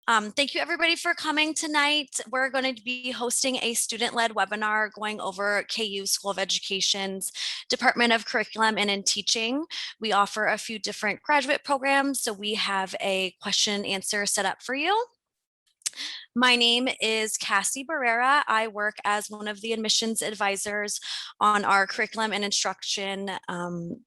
Thank you everybody for coming tonight. We're going to be hosting a student-led webinar going over KU School of Education's Department of Curriculum and in Teaching. We offer a few different graduate programs, so we have a question and answer set up for you. My name is Cassie Barrera. I work as one of the admissions advisors on our curriculum and instruction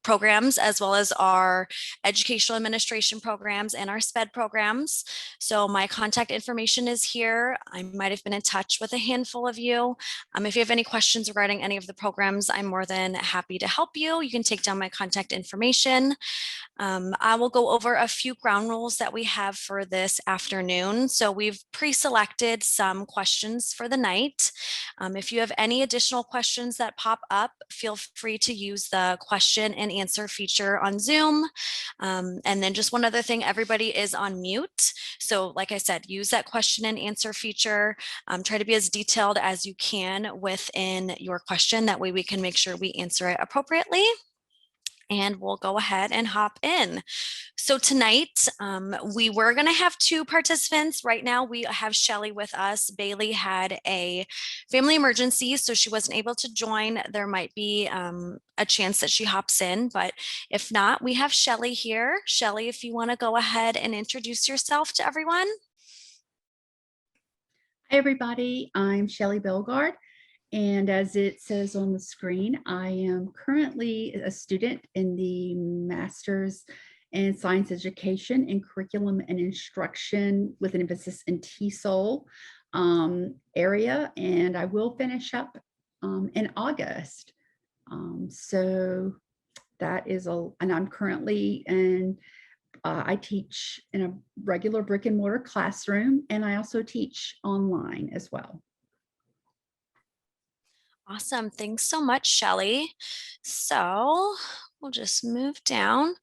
programs, as well as our educational administration programs and our SPED programs. So my contact information is here. I might have been in touch with a handful of you. If you have any questions regarding any of the programs, I'm more than happy to help you. You can take down my contact information. I will go over a few ground rules that we have for this afternoon. So we've pre-selected some questions for the night. If you have any additional questions that pop up, feel free to use the question and answer feature on Zoom. And then just one other thing, everybody is on mute. So like I said, use that question and answer feature. Try to be as detailed as you can within your question. That way we can make sure we answer it appropriately. And we'll go ahead and hop in. So tonight, we were going to have two participants. Right now, we have Shelly with us. Bailey had a family emergency, so she wasn't able to join. There might be a chance that she hops in, but if not, we have Shelly here. Shelly, if you want to go ahead and introduce yourself to everyone. Hi, everybody. I'm Shelly Belgard. And as it says on the screen, I am currently a student in the Master's in Science Education and Curriculum and Instruction with an emphasis in TESOL area. And I will finish up in August. So that is and I'm currently in I teach in a regular brick and mortar classroom, and I also teach online as well. Awesome. Thanks so much, Shelly. So we'll just move down.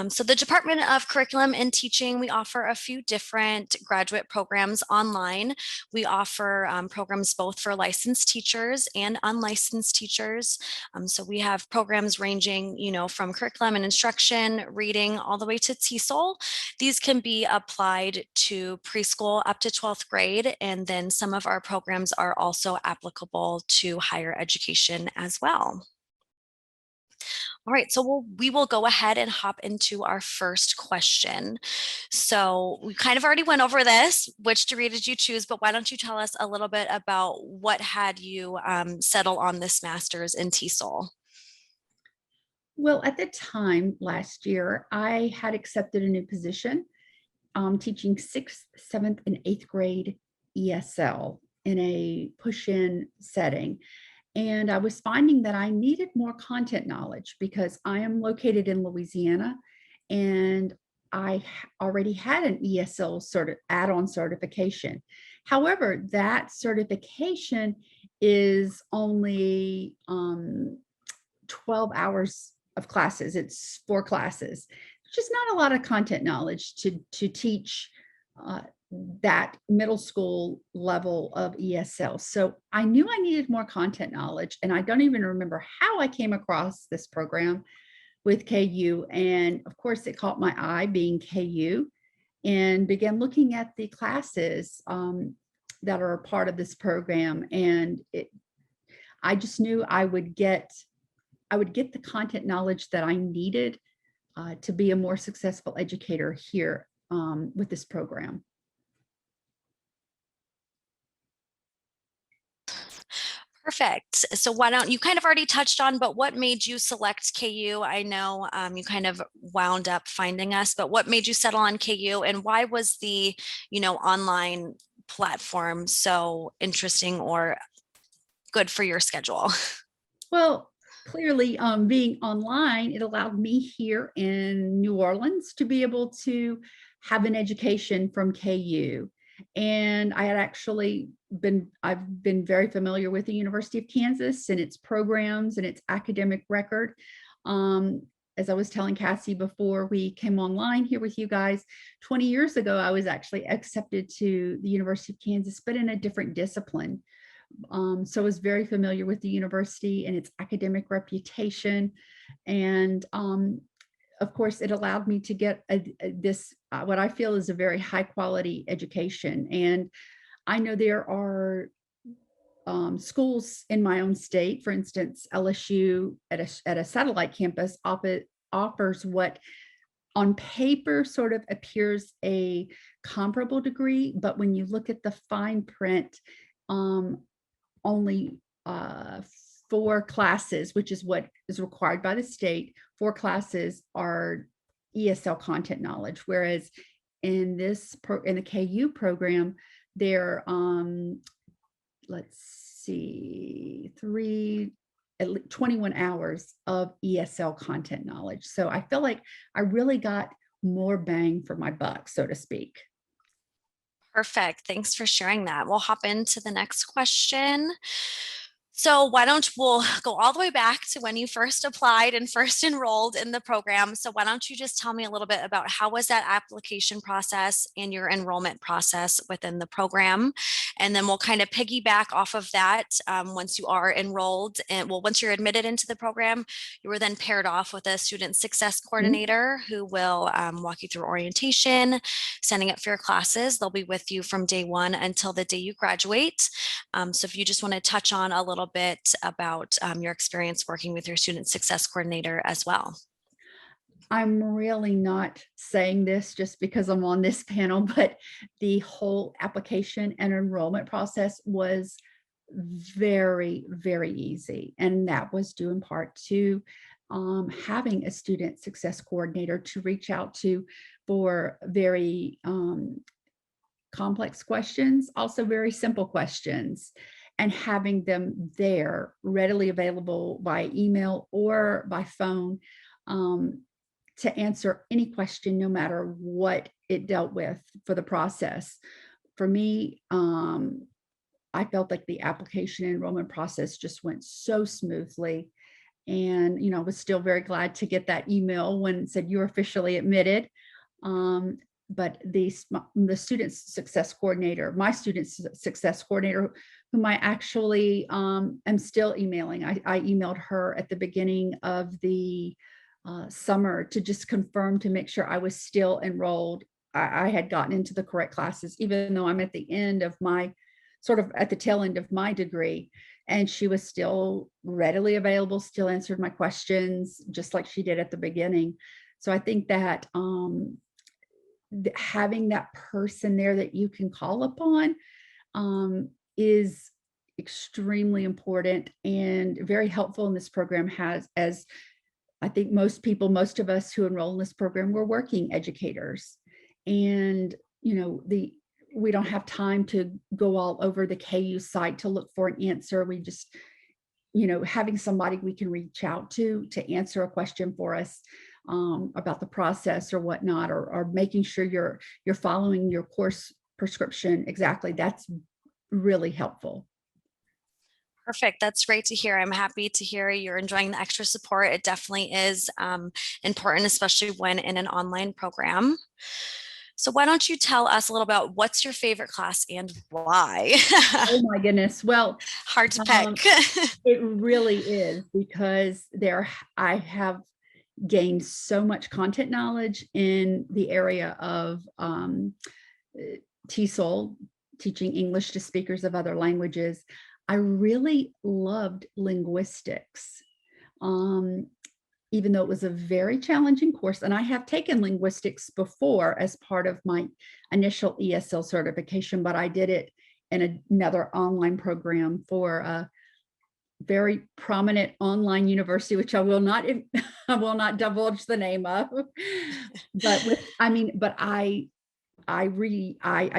So the Department of Curriculum and Teaching, we offer a few different graduate programs online. We offer programs both for licensed teachers and unlicensed teachers. So we have programs ranging, from curriculum and instruction, reading, all the way to TESOL. These can be applied to preschool up to 12th grade, and then some of our programs are also applicable to higher education as well. All right, so we will go ahead and hop into our first question. So we kind of already went over this, which degree did you choose, but why don't you tell us a little bit about what had you settle on this master's in TESOL? Well, at the time last year, I had accepted a new position teaching 6th, 7th, and 8th grade ESL in a push-in setting. And I was finding that I needed more content knowledge because I am located in Louisiana and I already had an ESL add-on certification. However, that certification is only 12 hours of classes. It's 4 classes, just not a lot of content knowledge to teach that middle school level of ESL. So I knew I needed more content knowledge, and I don't even remember how I came across this program with KU. And of course, it caught my eye being KU, and began looking at the classes that are a part of this program. And I just knew I would get the content knowledge that I needed to be a more successful educator here with this program. Perfect. So why don't you kind of already touched on, but what made you select KU? I know you kind of wound up finding us, but what made you settle on KU, and why was the, online platform so interesting or good for your schedule? Well, clearly being online, it allowed me here in New Orleans to be able to have an education from KU. And I had actually I've been very familiar with the University of Kansas and its programs and its academic record. As I was telling Cassie before we came online here with you guys, 20 years ago, I was actually accepted to the University of Kansas, but in a different discipline. So I was very familiar with the university and its academic reputation. And of course, it allowed me to get what I feel is a very high quality education. And I know there are schools in my own state, for instance, LSU at a satellite campus offers what on paper sort of appears a comparable degree, but when you look at the fine print, um, only 4 classes, which is what is required by the state, 4 classes are ESL content knowledge, whereas in the KU program, there let's see, 21 hours of ESL content knowledge. So I feel like I really got more bang for my buck, so to speak. Perfect. Thanks for sharing that. We'll hop into the next question. So why don't we'll go all the way back to when you first applied and first enrolled in the program. So why don't you just tell me a little bit about how was that application process and your enrollment process within the program? And then we'll kind of piggyback off of that once you are enrolled. And well, once you're admitted into the program, you were then paired off with a student success Mhm. coordinator who will walk you through orientation, signing up for your classes. They'll be with you from day one until the day you graduate. So if you just want to touch on a little bit about your experience working with your student success coordinator as well. I'm really not saying this just because I'm on this panel, but the whole application and enrollment process was very, very easy. And that was due in part to having a student success coordinator to reach out to for very complex questions, also very simple questions, and having them there readily available by email or by phone um, to answer any question, no matter what it dealt with for the process. For me, I felt like the application and enrollment process just went so smoothly. And, I was still very glad to get that email when it said you're officially admitted. Um, but the student success coordinator, my student success coordinator, whom I actually am still emailing. I emailed her at the beginning of the summer to just confirm to make sure I was still enrolled. I had gotten into the correct classes, even though I'm at the end of my sort of at the tail end of my degree. And she was still readily available, still answered my questions, just like she did at the beginning. So I think that having that person there that you can call upon is extremely important and very helpful in this program. Has as I think most of us who enroll in this program, we're working educators. And, we don't have time to go all over the KU site to look for an answer. We just, having somebody we can reach out to answer a question for us about the process or whatnot, or making sure you're following your course prescription exactly. That's really helpful. Perfect. That's great to hear. I'm happy to hear you're enjoying the extra support. It definitely is important, especially when in an online program. So why don't you tell us a little about what's your favorite class and why? Oh my goodness. Well, Hard to pick. um, it really is because I have gained so much content knowledge in the area of TESOL, teaching English to speakers of other languages. I really loved linguistics. Um, Even though it was a very challenging course, and I have taken linguistics before as part of my initial ESL certification, but I did it in another online program for a very prominent online university, which I will not I will not divulge the name of. But I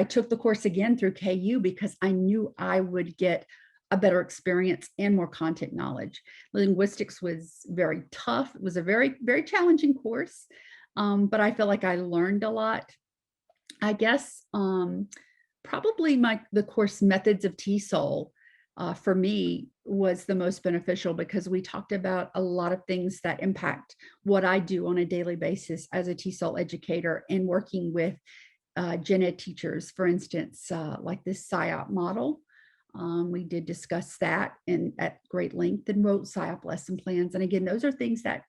took the course again through KU because I knew I would get a better experience and more content knowledge. Linguistics was very tough. It was a very, very challenging course, but I feel like I learned a lot. I guess probably the course Methods of TESOL for me was the most beneficial because we talked about a lot of things that impact what I do on a daily basis as a TESOL educator and working with gen ed teachers, for instance, like this SIOP model. We did discuss that at great length and wrote SIOP lesson plans. And again, those are things that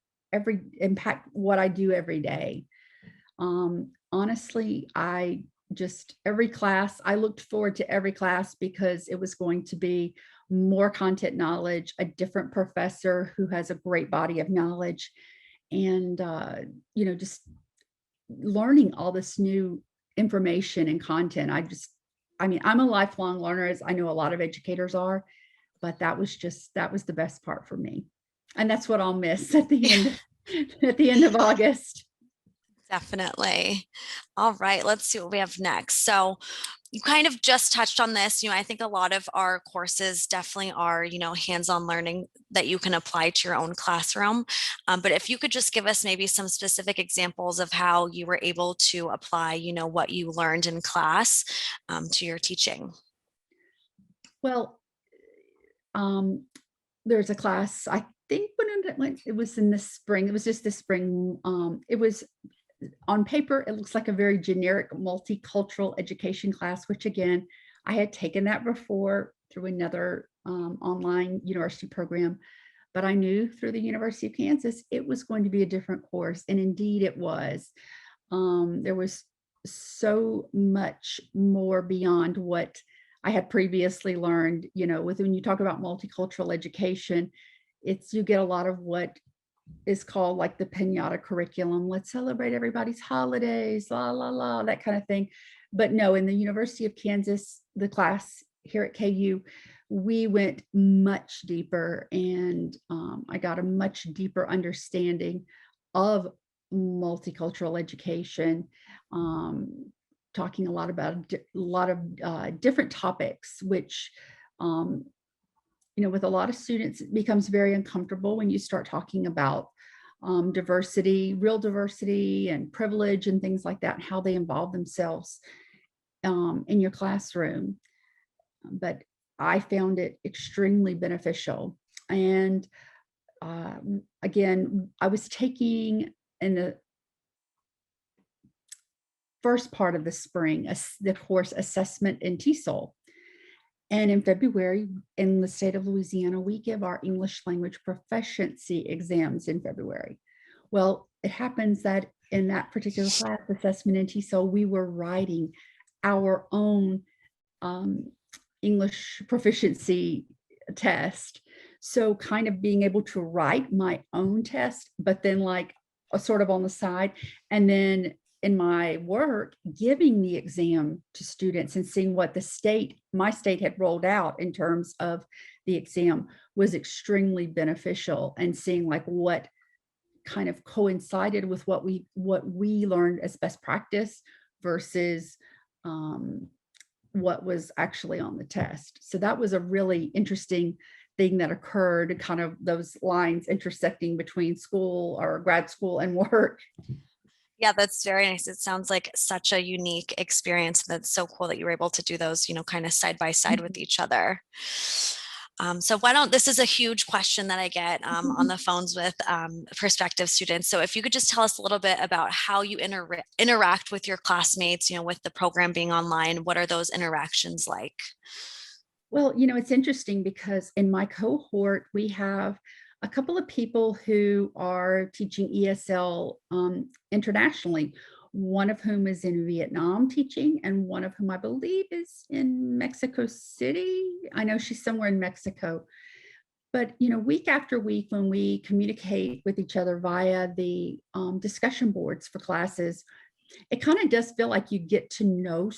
impact what I do every day. honestly, I just every class, I looked forward to every class because it was going to be more content knowledge, a different professor who has a great body of knowledge, and just learning all this new information and content. I mean, I'm a lifelong learner, as I know a lot of educators are, but that was the best part for me. And that's what I'll miss at the end at the end of August. Definitely. All right, let's see what we have next. So, you kind of just touched on this. I think a lot of our courses definitely are, hands-on learning that you can apply to your own classroom. But if you could just give us maybe some specific examples of how you were able to apply, what you learned in class to your teaching. Well, um, there's a class, I think when it was in the spring, it was just this spring. It was on paper, it looks like a very generic multicultural education class, which again, I had taken that before through another online university program, but I knew through the University of Kansas it was going to be a different course. And indeed it was. There was so much more beyond what I had previously learned. With when you talk about multicultural education, you get a lot of what is called like the pinata curriculum. Let's celebrate everybody's holidays, la, la, la, that kind of thing. But no, in the University of Kansas, the class here at KU, we went much deeper, and I got a much deeper understanding of multicultural education, talking a lot about a lot of different topics, which um, with a lot of students, it becomes very uncomfortable when you start talking about diversity, real diversity, and privilege, and things like that, and how they involve themselves in your classroom. But I found it extremely beneficial. And again, I was taking in the first part of the spring the course Assessment in TESOL. And in February, in the state of Louisiana, we give our English language proficiency exams in February. Well, it happens that in that particular class, Assessment in TESOL, we were writing our own um, English proficiency test. So kind of being able to write my own test, but then like a sort of on the side, and then in my work, giving the exam to students and seeing what my state had rolled out in terms of the exam was extremely beneficial, and seeing like what kind of coincided with what we learned as best practice versus what was actually on the test. So that was a really interesting thing that occurred, kind of those lines intersecting between school or grad school and work. Yeah, that's very nice. It sounds like such a unique experience. That's so cool that you were able to do those, kind of side by side with each other. So this is a huge question that I get on the phones with prospective students. So if you could just tell us a little bit about how you interact with your classmates, with the program being online, what are those interactions like? Well, it's interesting because in my cohort, we have a couple of people who are teaching ESL internationally, one of whom is in Vietnam teaching, and one of whom I believe is in Mexico City. I know she's somewhere in Mexico. But, week after week, when we communicate with each other via the discussion boards for classes, it kind of does feel like you get to know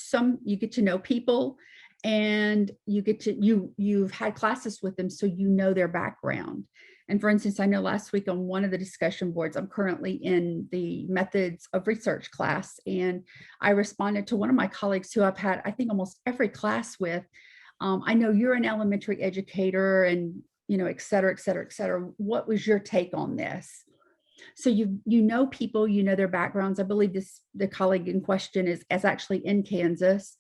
people, and you've had classes with them, so you know their background. And for instance, I know last week on one of the discussion boards, I'm currently in the methods of research class, and I responded to one of my colleagues who I've had, I think, almost every class with. I know you're an elementary educator, and et cetera, et cetera, et cetera. What was your take on this? So you know people, you know their backgrounds. I believe the colleague in question is actually in Kansas.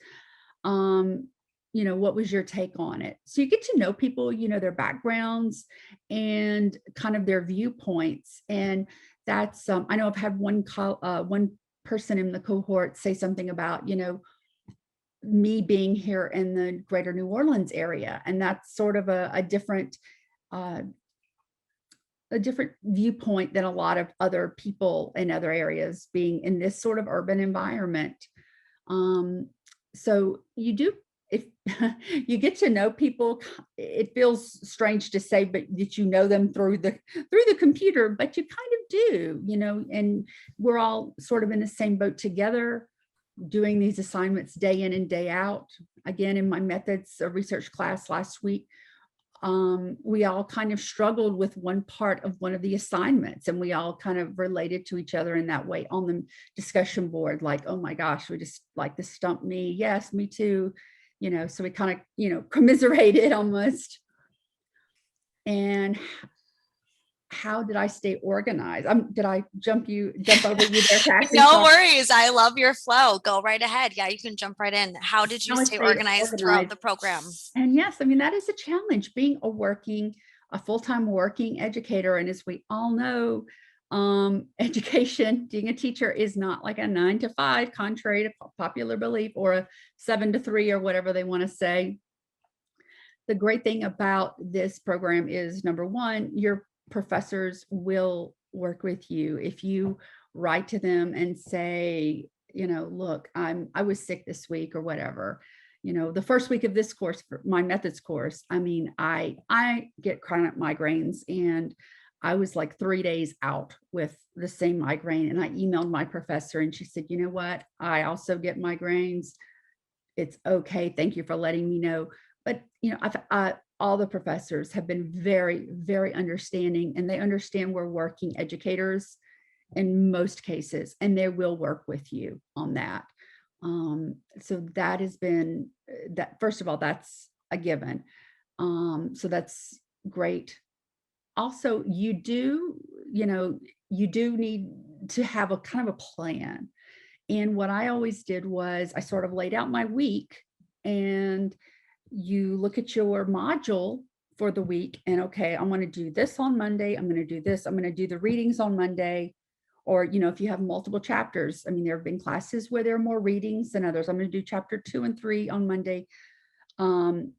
Um, what was your take on it? So you get to know people, their backgrounds and kind of their viewpoints. And that's I know I've had one person in the cohort say something about, me being here in the greater New Orleans area. And that's sort of a different uh, a different viewpoint than a lot of other people in other areas being in this sort of urban environment. Um, so you do, if you get to know people, it feels strange to say, but that you know them through the computer, but you kind of do, and we're all sort of in the same boat together, doing these assignments day in and day out. Again, in my methods of research class last week, we all kind of struggled with one part of one of the assignments, and we all kind of related to each other in that way on the discussion board, like, oh my gosh, we just like, this stumped me. Yes, me too. So we kind of, commiserated almost. And how did I stay organized? Did I jump over you there, Cassie? No Sorry. worries. I love your flow. Go right ahead. Yeah, you can jump right in. How did you How I stay stay organized throughout organized. the program? And yes, I mean, that is a challenge, being a full-time working educator. And as we all know, education, being a teacher is not like a 9 to 5, contrary to popular belief, or a 7 to 3, or whatever they want to say. The great thing about this program is, number one, your professors will work with you. If you write to them and say, look, I was sick this week or whatever, the first week of this course, for my methods course, I mean, I get chronic migraines, and I was like 3 days out with the same migraine. And I emailed my professor, and she said, you know what? I also get migraines. It's okay. Thank you for letting me know. But, all the professors have been very, very understanding, and they understand we're working educators in most cases, and they will work with you on that. So that has been that. First of all, that's a given. So that's great. Also, you do need to have a kind of a plan. And what I always did was I sort of laid out my week, and you look at your module for the week, and okay, I'm going to do this on Monday. I'm going to do this. I'm going to do the readings on Monday. Or, if you have multiple chapters, I mean, there have been classes where there are more readings than others. I'm going to do chapter 2 and 3 on Monday. Um,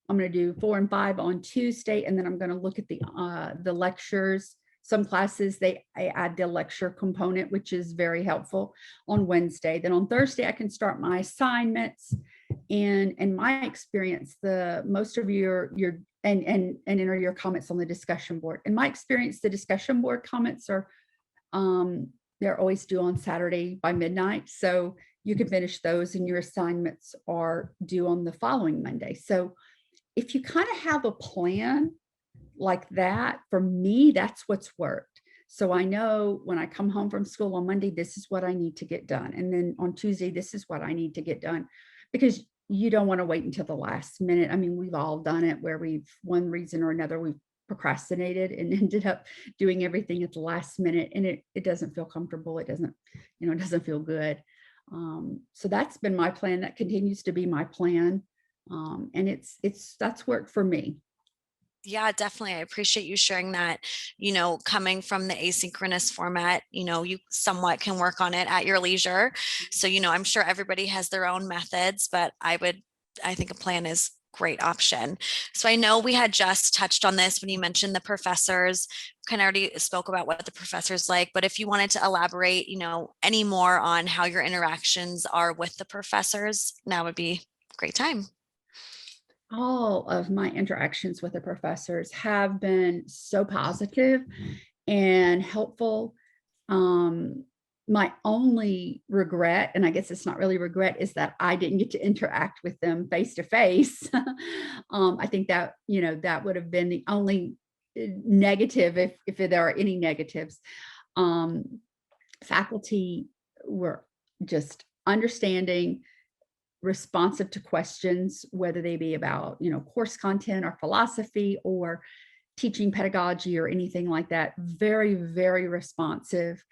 I'm going to do 4 and 5 on Tuesday, and then I'm going to look at the lectures. Some classes, I add the lecture component, which is very helpful, on Wednesday. Then on Thursday, I can start my assignments. And in my experience, the most of your and enter your comments on the discussion board. In my experience, the discussion board comments are they're always due on Saturday by midnight, so you can finish those, and your assignments are due on the following Monday. So if you kind of have a plan like that, for me, that's what's worked. So I know when I come home from school on Monday, this is what I need to get done. And then on Tuesday, this is what I need to get done, because you don't want to wait until the last minute. I mean, we've all done it where one reason or another, we've procrastinated and ended up doing everything at the last minute. And it doesn't feel comfortable. It doesn't feel good. So that's been my plan. That continues to be my plan. And that's worked for me. Yeah, definitely. I appreciate you sharing that. Coming from the asynchronous format, you somewhat can work on it at your leisure. So, I'm sure everybody has their own methods, but I think a plan is great option. So I know we had just touched on this when you mentioned the professors, kind of already spoke about what the professors like, but if you wanted to elaborate, any more on how your interactions are with the professors, now would be a great time. All of my interactions with the professors have been so positive and helpful. My only regret, and I guess it's not really regret, is that I didn't get to interact with them face to face. I think that, that would have been the only negative, if there are any negatives. Faculty were just understanding, responsive to questions, whether they be about, course content or philosophy or teaching pedagogy or anything like that. Very, very responsive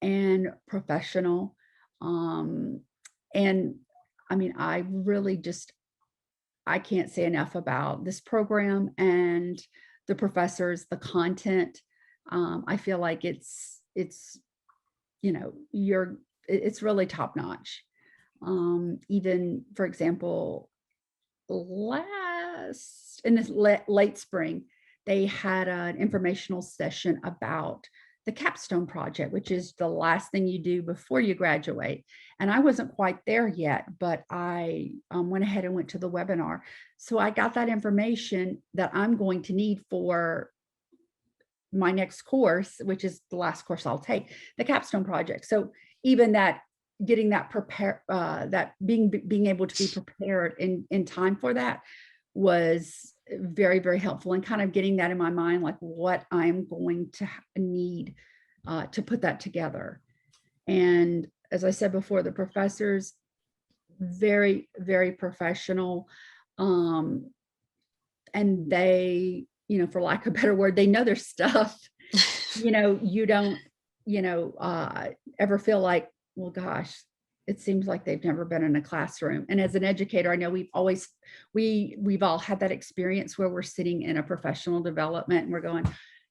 and professional. And I mean, I can't say enough about this program and the professors, the content. I feel like it's it's really top notch. Even, for example, in this late spring, they had an informational session about the capstone project, which is the last thing you do before you graduate. And I wasn't quite there yet, but I went ahead and went to the webinar. So I got that information that I'm going to need for my next course, which is the last course I'll take, the capstone project. So even that, getting that prepare, that being able to be prepared in time for that was very, very helpful, and kind of getting that in my mind, like what I'm going to need to put that together. And as I said before, the professors, very, very professional. Um, and they, for lack of a better word, they know their stuff. You don't, ever feel like, well, gosh, it seems like they've never been in a classroom. And as an educator, I know we've all had that experience where we're sitting in a professional development and we're going,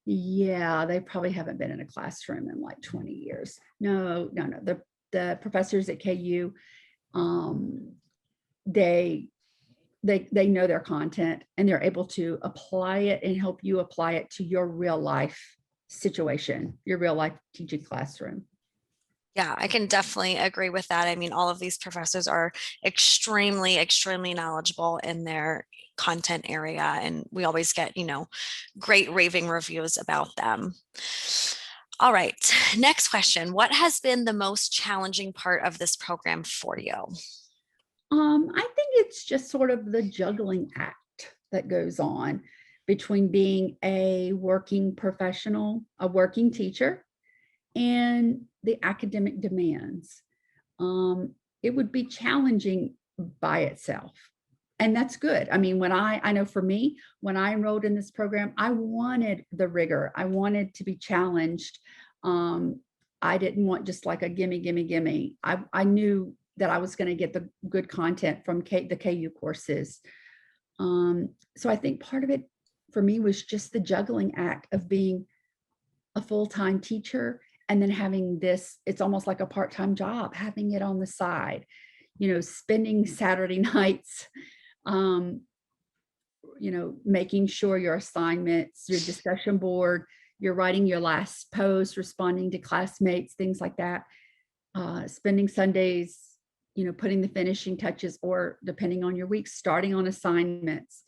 yeah, they probably haven't been in a classroom in like 20 years. No, no, no. The professors at KU, um, they they know their content, and they're able to apply it and help you apply it to your real life situation, your real life teaching classroom. Yeah, I can definitely agree with that. I mean, all of these professors are extremely, extremely knowledgeable in their content area, and we always get, great raving reviews about them. All right, next question. What has been the most challenging part of this program for you? I think it's just sort of the juggling act that goes on between being a working professional, a working teacher, and the academic demands. It would be challenging by itself. And that's good. I mean, I know for me, when I enrolled in this program, I wanted the rigor. I wanted to be challenged. Um, I didn't want just like a gimme, gimme, gimme. I knew that I was going to get the good content from the KU courses. So I think part of it for me was just the juggling act of being a full-time teacher and then having this, it's almost like a part-time job, having it on the side, spending Saturday nights, um, making sure your assignments, your discussion board, you're writing your last post, responding to classmates, things like that. Spending Sundays, putting the finishing touches, or depending on your week, starting on assignments.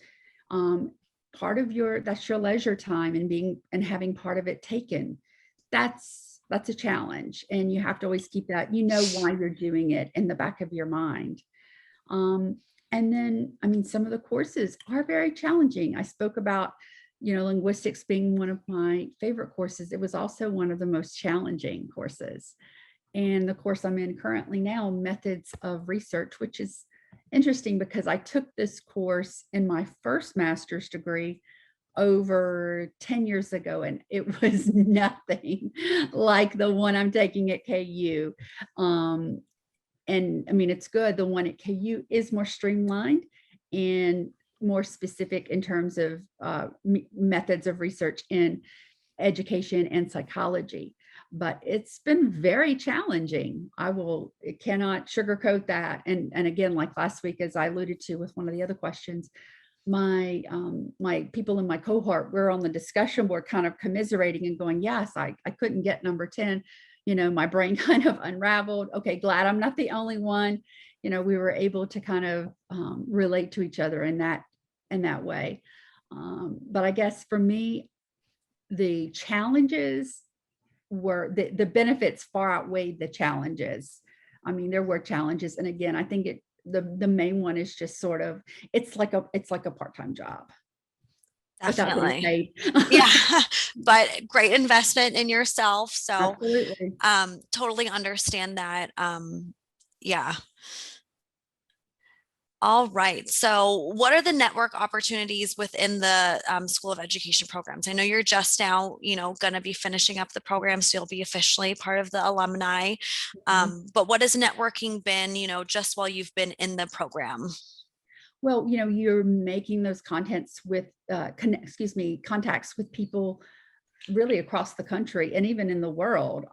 Part of that's your leisure time, and having part of it taken. That's a challenge, and you have to always keep that, why you're doing it in the back of your mind. And then, I mean, some of the courses are very challenging. I spoke about, linguistics being one of my favorite courses. It was also one of the most challenging courses. And the course I'm in currently now, methods of research, which is interesting because I took this course in my first master's degree over 10 years ago, and it was nothing like the one I'm taking at KU. And I mean, it's good. The one at KU is more streamlined and more specific in terms of methods of research in education and psychology. But it's been very challenging. Cannot sugarcoat that. And again, like last week, as I alluded to with one of the other questions, my people in my cohort were on the discussion board kind of commiserating and going, yes, I couldn't get number 10. My brain kind of unraveled. Okay, glad I'm not the only one. We were able to kind of relate to each other in that way. But I guess for me, the challenges were the benefits far outweighed the challenges. I mean, there were challenges. And again, I think the main one is just sort of, it's like a part-time job without getting Definitely. paid. Yeah, but great investment in yourself. So Absolutely. totally understand that. Yeah. All right. So, what are the network opportunities within the School of Education programs? I know you're just now, going to be finishing up the program, so you'll be officially part of the alumni. Mhm. But what has networking been, just while you've been in the program? Well, you're making those contacts with people really across the country and even in the world.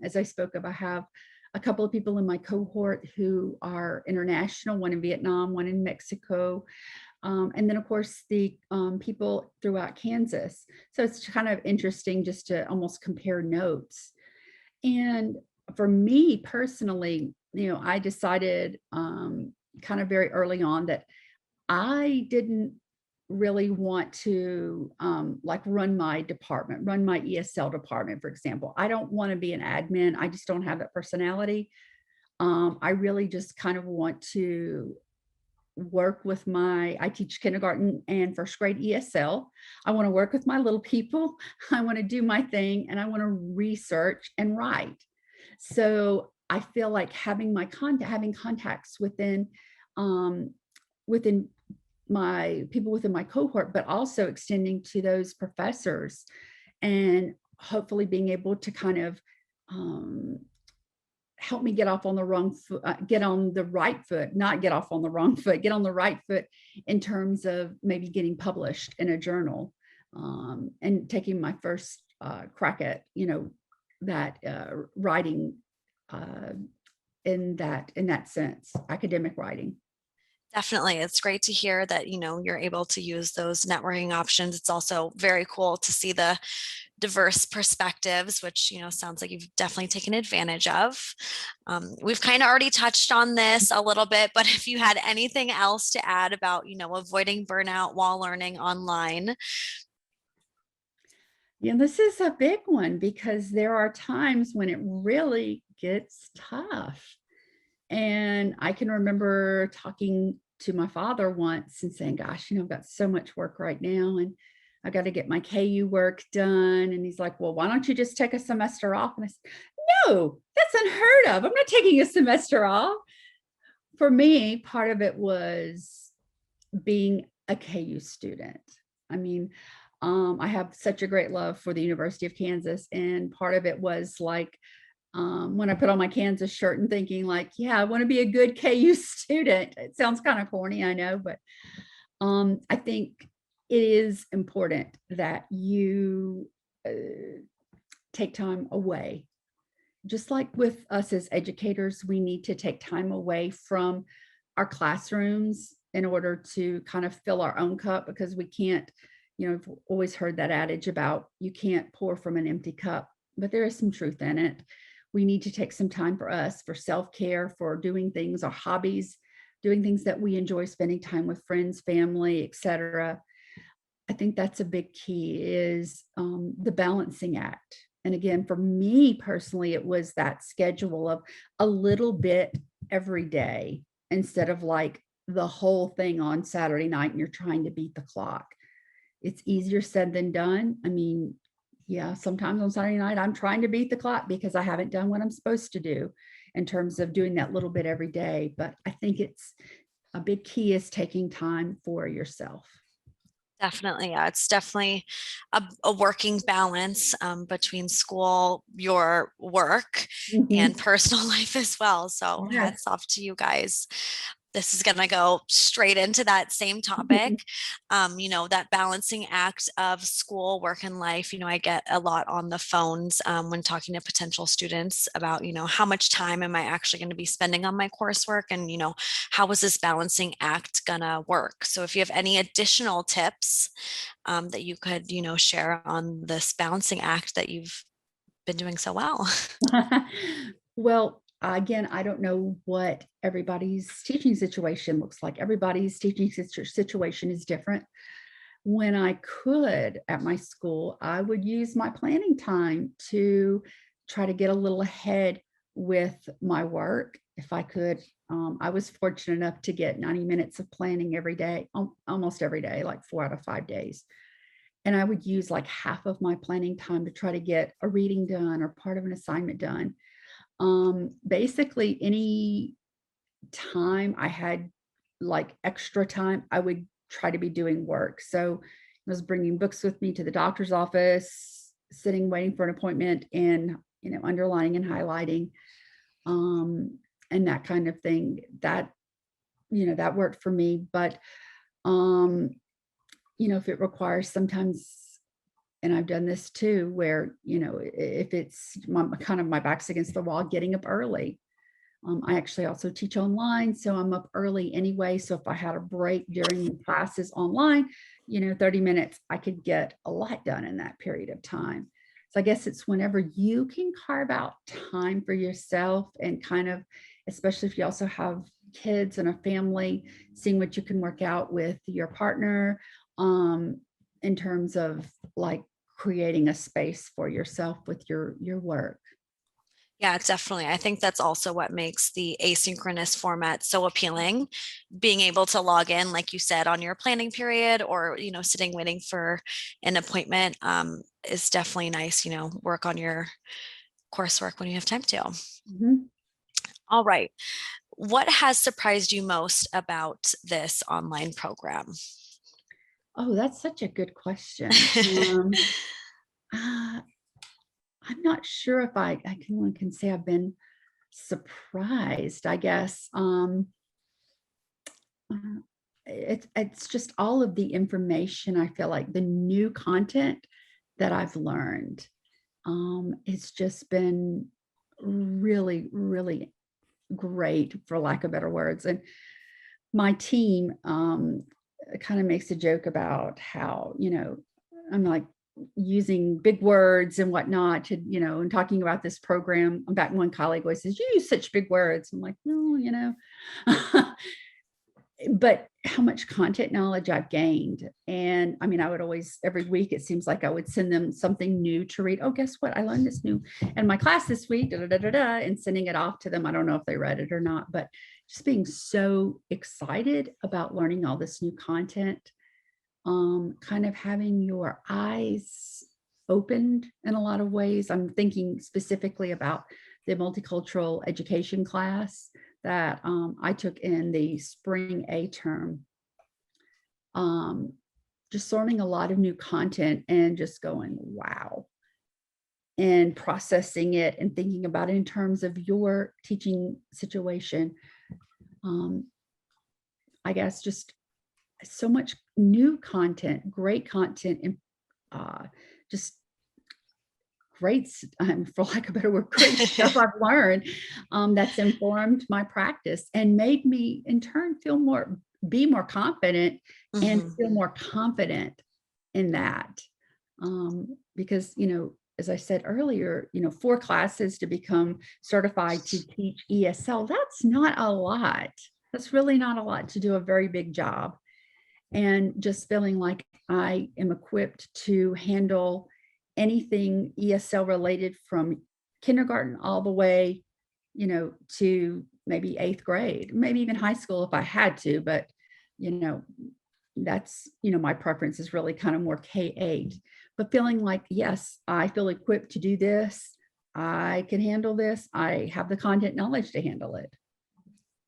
As I spoke of, I have a couple of people in my cohort who are international, one in Vietnam, one in Mexico. And then, of course, the people throughout Kansas. So it's kind of interesting just to almost compare notes. And for me personally, I decided kind of very early on that I didn't really want to like run my department, run my ESL department, for example. I don't want to be an admin. I just don't have that personality. I really just kind of want to work with I teach kindergarten and first grade ESL. I want to work with my little people. I want to do my thing and I want to research and write. So I feel like having contacts um, within my people within my cohort, but also extending to those professors and hopefully being able to kind of um, help me get off on the wrong foot, get on the right foot, not get off on the wrong foot, get on the right foot in terms of maybe getting published in a journal and taking my first crack at, that writing uh, in that sense, academic writing. Definitely. It's great to hear that, you're able to use those networking options. It's also very cool to see the diverse perspectives, which, sounds like you've definitely taken advantage of. We've kind of already touched on this a little bit, but if you had anything else to add about, avoiding burnout while learning online. Yeah, this is a big one because there are times when it really gets tough. And I can remember talking to my father once and saying, gosh, I've got so much work right now and I got to get my KU work done. And he's like, well, why don't you just take a semester off? And I said, no, that's unheard of. I'm not taking a semester off. For me, part of it was being a KU student. I mean, I have such a great love for the University of Kansas. And part of it was like, when I put on my Kansas shirt and thinking like, yeah, I want to be a good KU student. It sounds kind of corny, I know, but I think it is important that you take time away. Just like with us as educators, we need to take time away from our classrooms in order to kind of fill our own cup because we can't, I've always heard that adage about you can't pour from an empty cup, but there is some truth in it. We need to take some time for us, for self-care, for doing things, our hobbies, doing things that we enjoy, spending time with friends, family, etc. I think that's a big key is the balancing act. And again, for me personally, it was that schedule of a little bit every day instead of like the whole thing on Saturday night and you're trying to beat the clock. It's easier said than done. I mean, yeah, sometimes on Saturday night, I'm trying to beat the clock because I haven't done what I'm supposed to do in terms of doing that little bit every day. But I think it's a big key is taking time for yourself. Definitely. Yeah, it's definitely a working balance between school, your work, and Mhm. personal life as well. So Yes. hats off to you guys. This is going to go straight into that same topic. That balancing act of school, work, and life. I get a lot on the phones when talking to potential students about, how much time am I actually going to be spending on my coursework? And, how is this balancing act going to work? So if you have any additional tips that you could, share on this balancing act that you've been doing so well. Well, again, I don't know what everybody's teaching situation looks like. Everybody's teaching situation is different. When I could at my school, I would use my planning time to try to get a little ahead with my work. If I could, I was fortunate enough to get 90 minutes of planning every day, almost every day, like 4 out of 5 days. And I would use like half of my planning time to try to get a reading done or part of an assignment done. Basically, any time I had like extra time, I would try to be doing work. So I was bringing books with me to the doctor's office, sitting, waiting for an appointment, and underlining and highlighting, and that kind of thing. That worked for me. But um, if it requires sometimes, and I've done this too, where if it's kind of my back's against the wall, getting up early I actually also teach online, so I'm up early anyway. So if I had a break during the classes online, 30 minutes, I could get a lot done in that period of time. So I guess it's whenever you can carve out time for yourself and kind of, especially if you also have kids and a family, seeing what you can work out with your partner, in terms of like creating a space for yourself with your work. Yeah, definitely. I think that's also what makes the asynchronous format so appealing. Being able to log in, like you said, on your planning period or, sitting waiting for an appointment is definitely nice, work on your coursework when you have time to. Mhm. All right. What has surprised you most about this online program? Oh, that's such a good question. Uh, I'm not sure if I can say I've been surprised, I guess. Uh, it's just all of the information. I feel like the new content that I've learned. It's just been really, really great, for lack of better words. And my team kind of makes a joke about how, I'm like using big words and whatnot to, and talking about this program. In fact, one colleague always says, "You use such big words." I'm like, no, but how much content knowledge I've gained. And I mean, I would always, every week, it seems like I would send them something new to read. Oh, guess what? I learned this new in my class this week, da, da, da, da, da, and sending it off to them. I don't know if they read it or not, but just being so excited about learning all this new content, kind of having your eyes opened in a lot of ways. I'm thinking specifically about the multicultural education class that I took in the spring A term. Um, just learning a lot of new content and just going, wow, and processing it and thinking about it in terms of your teaching situation. Um, I guess just so much new content, great content, and just great, for lack of a better word, great stuff I've learned, that's informed my practice and made me in turn be more confident and Mhm. feel more confident in that. Because, as I said earlier, 4 classes to become certified to teach ESL, that's not a lot. That's really not a lot to do a very big job. And just feeling like I am equipped to handle anything ESL related from kindergarten all the way, to maybe 8th grade, maybe even high school if I had to, but you know, that's, my preference is really kind of more K-8. But feeling like, yes, I feel equipped to do this. I can handle this. I have the content knowledge to handle it.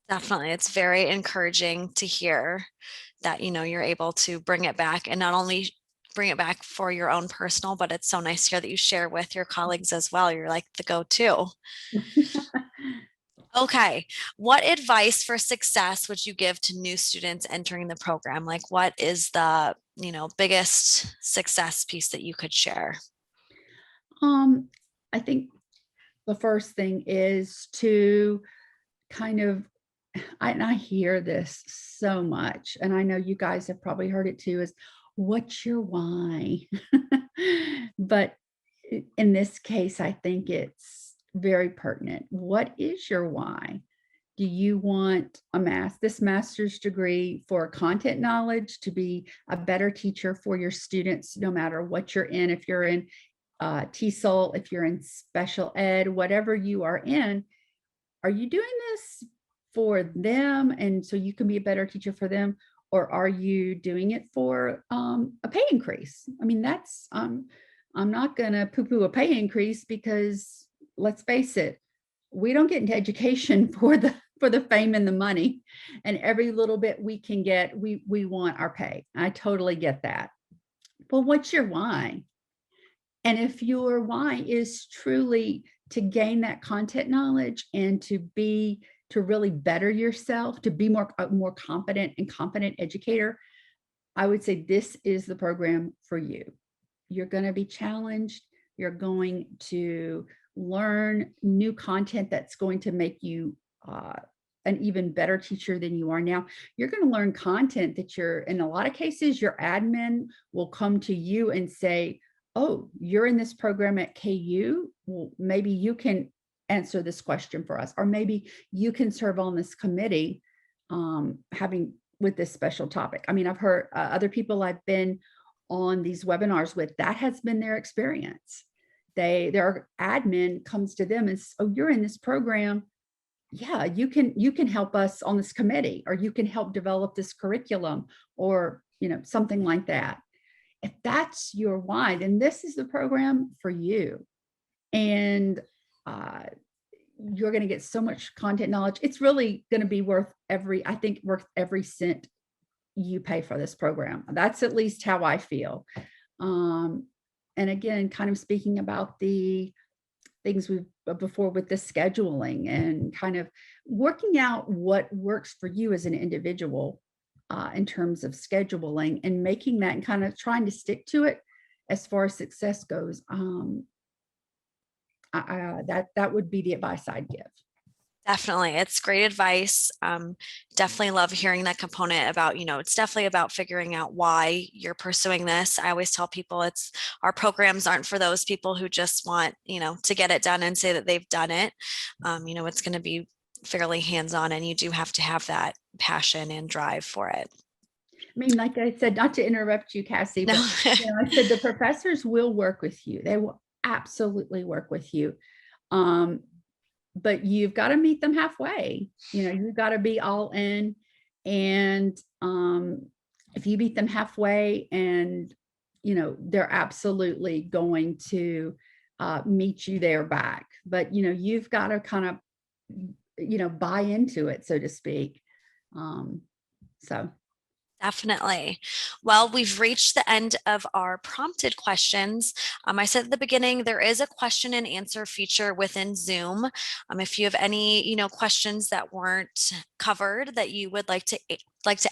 Definitely. It's very encouraging to hear that, you're able to bring it back and not only bring it back for your own personal, but it's so nice to hear that you share with your colleagues as well. You're like the go-to. Okay. What advice for success would you give to new students entering the program? Like what is the, biggest success piece that you could share? um, I think the first thing is to kind of, and I hear this so much, and I know you guys have probably heard it too, is what's your why? But in this case, I think it's very pertinent. What is your why? Do you want this master's degree for content knowledge to be a better teacher for your students, no matter what you're in? If you're in TESOL, if you're in special ed, whatever you are in, are you doing this for them and so you can be a better teacher for them, or are you doing it for a pay increase? I mean, that's I'm not going to poo-poo a pay increase, because let's face it, we don't get into education for the fame and the money, and every little bit we can get, we want our pay. I totally get that. Well, what's your why? And if your why is truly to gain that content knowledge and to really better yourself, to be more confident and competent educator, I would say this is the program for you. You're going to be challenged. You're going to learn new content that's going to make you uh, an even better teacher than you are now. You're going to learn content that in a lot of cases, your admin will come to you and say, oh, you're in this program at KU. Well, maybe you can answer this question for us, or maybe you can serve on this committee having with this special topic. I mean, I've heard other people I've been on these webinars with, that has been their experience. Their admin comes to them and says, oh, you're in this program. Yeah, you can help us on this committee, or you can help develop this curriculum, or something like that. If that's your why, then this is the program for you. And uh, you're going to get so much content knowledge. It's really going to be worth every cent you pay for this program. That's at least how I feel. Um, and again, kind of speaking about the things we've before with the scheduling and kind of working out what works for you as an individual in terms of scheduling, and making that and kind of trying to stick to it as far as success goes. That would be the advice I'd give. Definitely. It's great advice. Definitely love hearing that component about, it's definitely about figuring out why you're pursuing this. I always tell people our programs aren't for those people who just want, to get it done and say that they've done it. It's going to be fairly hands-on, and you do have to have that passion and drive for it. I mean, like I said, not to interrupt you, Cassie, No. but I said the professors will work with you. They will absolutely work with you. Um, but you've got to meet them halfway. You've got to be all in. And if you meet them halfway, and they're absolutely going to meet you there back. But you've got to kind of buy into it, so to speak. So Definitely. Well, we've reached the end of our prompted questions. I said at the beginning, there is a question and answer feature within Zoom. If you have any, questions that weren't covered that you would like to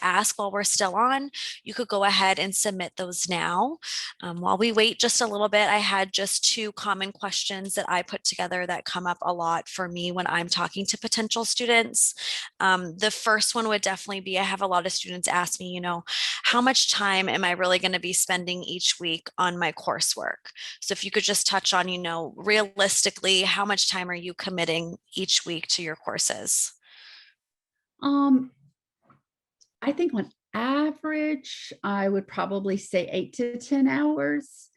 ask while we're still on, you could go ahead and submit those now. While we wait just a little bit, I had just two common questions that I put together that come up a lot for me when I'm talking to potential students. The first one would definitely be, I have a lot of students ask me, how much time am I really going to be spending each week on my coursework? So if you could just touch on, realistically, how much time are you committing each week to your courses? um, I think on average, I would probably say 8 to 10 hours.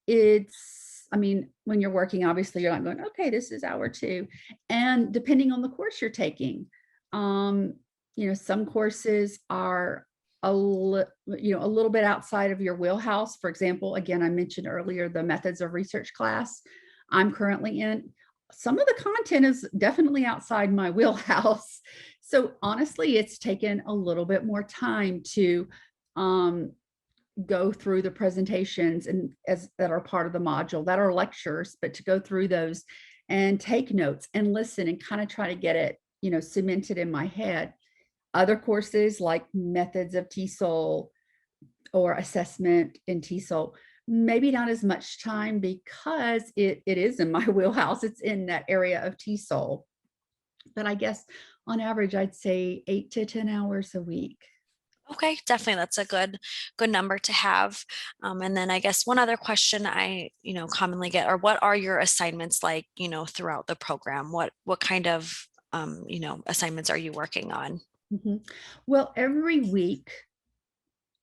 I mean, when you're working, obviously you're not going, okay, this is hour two. And depending on the course you're taking, um, some courses are a little bit outside of your wheelhouse. For example, again, I mentioned earlier the methods of research class I'm currently in. Some of the content is definitely outside my wheelhouse. So honestly, it's taken a little bit more time to um, go through the presentations and as that are part of the module, that are lectures, but to go through those and take notes and listen and kind of try to get it, cemented in my head. Other courses like methods of TESOL or assessment in TESOL, maybe not as much time, because it is in my wheelhouse. It's in that area of TESOL. But I guess on average, I'd say 8 to 10 hours a week. Okay, definitely. That's a good number to have. And then I guess one other question I, commonly get are, what are your assignments like, throughout the program? What kind of, assignments are you working on? Mhm. Well, every week,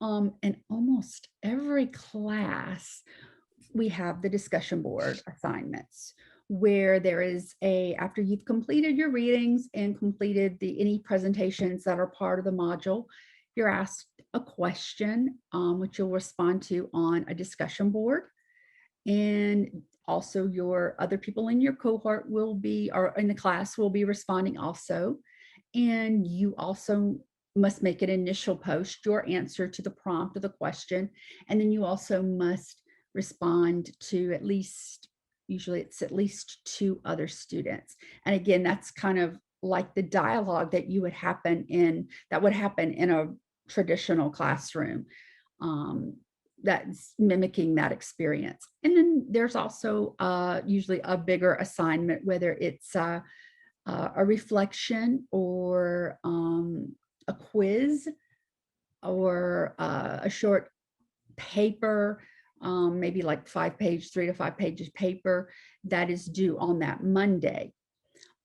in almost every class, we have the discussion board assignments, where there is after you've completed your readings and completed any presentations that are part of the module, you're asked a question, which you'll respond to on a discussion board. And also your other people in your cohort or in the class will be responding also. And you also must make an initial post, your answer to the prompt of the question. And then you also must respond to usually it's at least two other students. And again, that's kind of like the dialogue that would happen in a traditional classroom. Um, that's mimicking that experience. And then there's also usually a bigger assignment, whether it's a reflection or a quiz or a short paper, maybe like 5 page, 3 to 5 pages paper that is due on that Monday.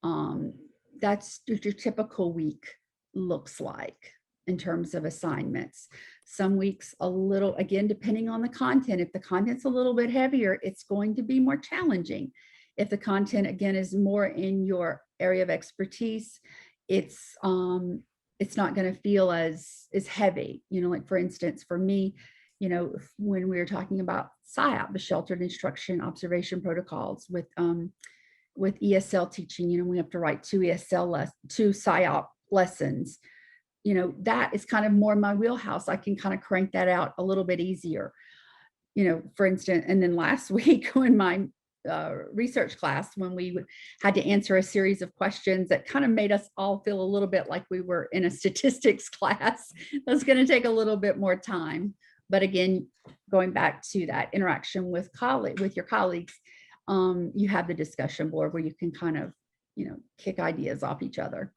Um, that's what your typical week looks like in terms of assignments. Some weeks a little, again, depending on the content. If the content's a little bit heavier, it's going to be more challenging. If the content, again, is more in your area of expertise, it's not going to feel as heavy. Like for instance, for me, when we were talking about SIOP, the sheltered instruction observation protocols with ESL teaching, we have to write two SIOP lessons. That is kind of more my wheelhouse. I can kind of crank that out a little bit easier. For instance, and then last week when my research class, when we had to answer a series of questions that kind of made us all feel a little bit like we were in a statistics class, that's going to take a little bit more time. But again, going back to that interaction with your colleagues, you have the discussion board where you can kind of, kick ideas off each other.